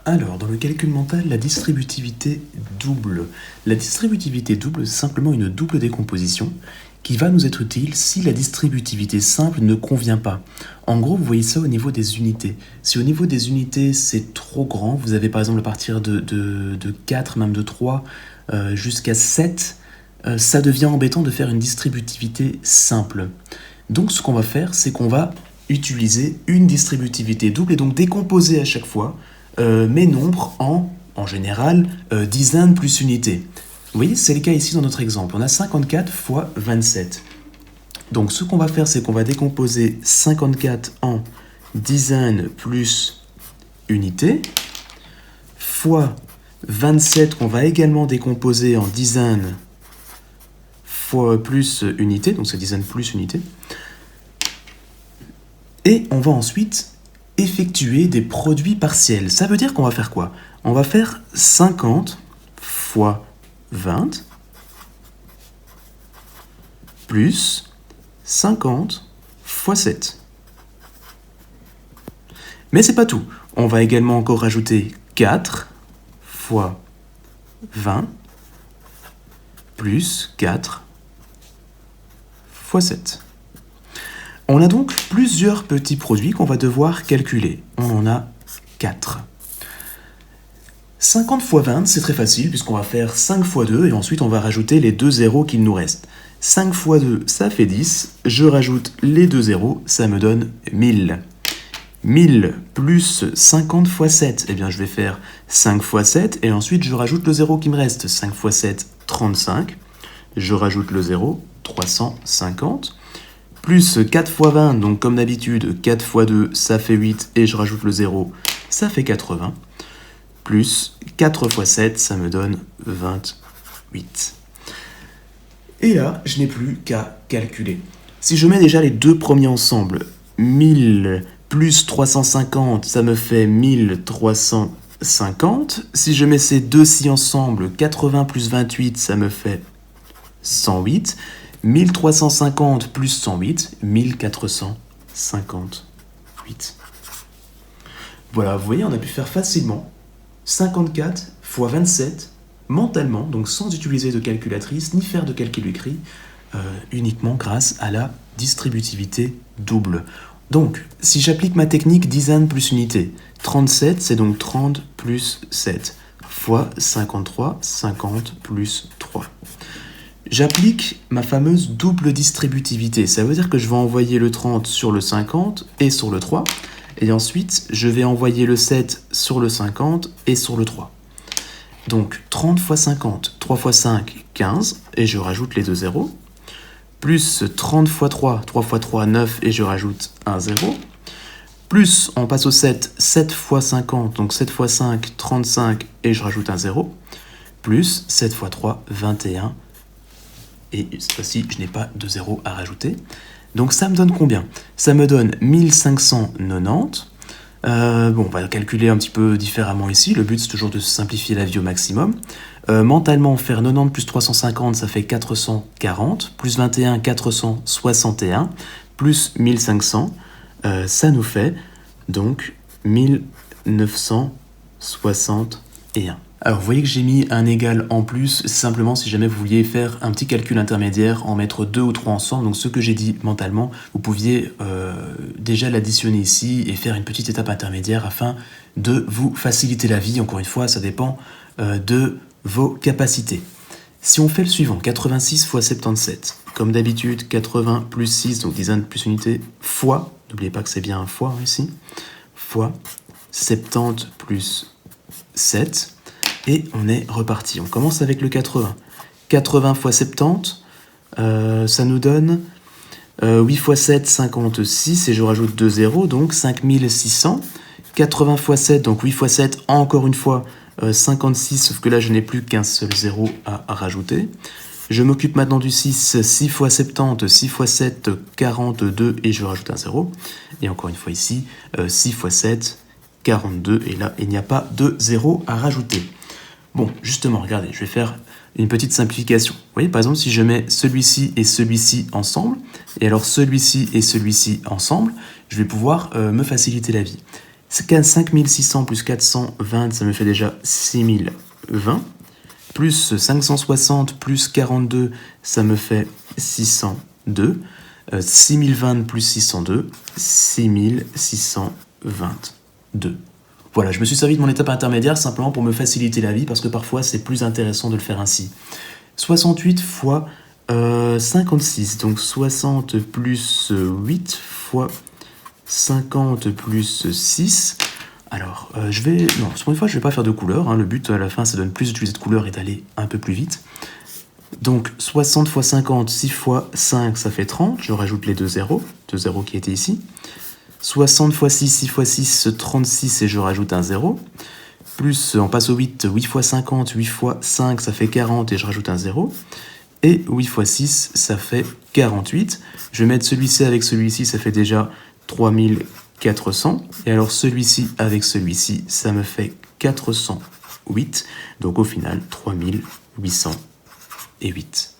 Alors, dans le calcul mental, la distributivité double. La distributivité double, c'est simplement une double décomposition qui va nous être utile si la distributivité simple ne convient pas. En gros, vous voyez ça au niveau des unités. Si au niveau des unités, c'est trop grand, vous avez par exemple à partir de 4, même de 3, jusqu'à 7, ça devient embêtant de faire une distributivité simple. Donc, ce qu'on va faire, c'est qu'on va utiliser une distributivité double et donc décomposer à chaque fois mes nombres en général, dizaines plus unités. Vous voyez, c'est le cas ici dans notre exemple. On a 54 fois 27. Donc ce qu'on va faire, c'est qu'on va décomposer 54 en dizaines plus unités, fois 27 qu'on va également décomposer en dizaines fois plus unités, donc c'est dizaines plus unités. Et on va ensuite effectuer des produits partiels. Ça veut dire qu'on va faire quoi? On va faire 50 fois 20 plus 50 fois 7. Mais c'est pas tout. On va également encore rajouter 4 fois 20 plus 4 fois 7. On a donc plusieurs petits produits qu'on va devoir calculer. On en a 4. 50 fois 20, c'est très facile puisqu'on va faire 5 fois 2 et ensuite on va rajouter les 2 zéros qu'il nous reste. 5 fois 2, ça fait 10. Je rajoute les 2 zéros, ça me donne 1000. 1000 plus 50 fois 7, eh bien je vais faire 5 fois 7 et ensuite je rajoute le 0 qui me reste. 5 fois 7, 35. Je rajoute le 0, 350. Plus 4 fois 20, donc comme d'habitude, 4 fois 2, ça fait 8 et je rajoute le 0, ça fait 80. Plus 4 fois 7, ça me donne 28. Et là, je n'ai plus qu'à calculer. Si je mets déjà les deux premiers ensemble, 1000 plus 350, ça me fait 1350. Si je mets ces deux-ci ensemble, 80 plus 28, ça me fait 108. 1350 plus 108, 1458. Voilà, vous voyez, on a pu faire facilement 54 fois 27 mentalement, donc sans utiliser de calculatrice ni faire de calcul écrit, uniquement grâce à la distributivité double. Donc, si j'applique ma technique dizaines plus unité, 37, c'est donc 30 plus 7, fois 53, 50 plus 3. J'applique ma fameuse double distributivité. Ça veut dire que je vais envoyer le 30 sur le 50 et sur le 3. Et ensuite, je vais envoyer le 7 sur le 50 et sur le 3. Donc 30 fois 50, 3 fois 5, 15. Et je rajoute les deux zéros. Plus 30 fois 3, 3 fois 3, 9. Et je rajoute un 0. Plus, on passe au 7, 7 fois 50. Donc 7 fois 5, 35. Et je rajoute un 0. Plus 7 fois 3, 21. Et cette fois-ci, je n'ai pas de 0 à rajouter. Donc ça me donne combien? Ça me donne 1590. On va calculer un petit peu différemment ici. Le but, c'est toujours de simplifier la vie au maximum. Mentalement, faire 90 plus 350, ça fait 440. Plus 21, 461. Plus 1500, ça nous fait donc 1961. Alors, vous voyez que j'ai mis un égal en plus, simplement si jamais vous vouliez faire un petit calcul intermédiaire, en mettre 2 ou 3 ensemble. Donc, ce que j'ai dit mentalement, vous pouviez déjà l'additionner ici et faire une petite étape intermédiaire afin de vous faciliter la vie. Encore une fois, ça dépend de vos capacités. Si on fait le suivant, 86 fois 77, comme d'habitude, 80 plus 6, donc dizaines plus unité, fois, n'oubliez pas que c'est bien un fois ici, fois 70 plus 7. Et on est reparti. On commence avec le 80. 80 fois 70, ça nous donne 8 fois 7, 56, et je rajoute 2 zéros, donc 5600. 80 fois 7, donc 8 fois 7, encore une fois, 56, sauf que là, je n'ai plus qu'un seul zéro à rajouter. Je m'occupe maintenant du 6, 6 fois 70, 6 fois 7, 42, et je rajoute un 0. Et encore une fois ici, 6 fois 7, 42, et là, il n'y a pas de 0 à rajouter. Bon, justement, regardez, je vais faire une petite simplification. Vous voyez, par exemple, si je mets celui-ci et celui-ci ensemble, et alors celui-ci et celui-ci ensemble, je vais pouvoir me faciliter la vie. 5600 plus 420, ça me fait déjà 6020. Plus 560 plus 42, ça me fait 602. 6020 plus 602, 6622. Voilà, je me suis servi de mon étape intermédiaire simplement pour me faciliter la vie, parce que parfois c'est plus intéressant de le faire ainsi. 68 fois 56, donc 60 plus 8 fois 50 plus 6. Alors, non, pour une fois, je ne vais pas faire de couleur. Le but à la fin, c'est de ne plus utiliser de couleur et d'aller un peu plus vite. Donc, 60 fois 50, 6 fois 5, ça fait 30. Je rajoute les deux zéros qui étaient ici. 60 fois 6, 6 fois 6, 36, et je rajoute un 0. Plus, on passe au 8, 8 fois 50, 8 fois 5, ça fait 40, et je rajoute un 0. Et 8 fois 6, ça fait 48. Je vais mettre celui-ci avec celui-ci, ça fait déjà 3400. Et alors celui-ci avec celui-ci, ça me fait 408. Donc au final, 3808.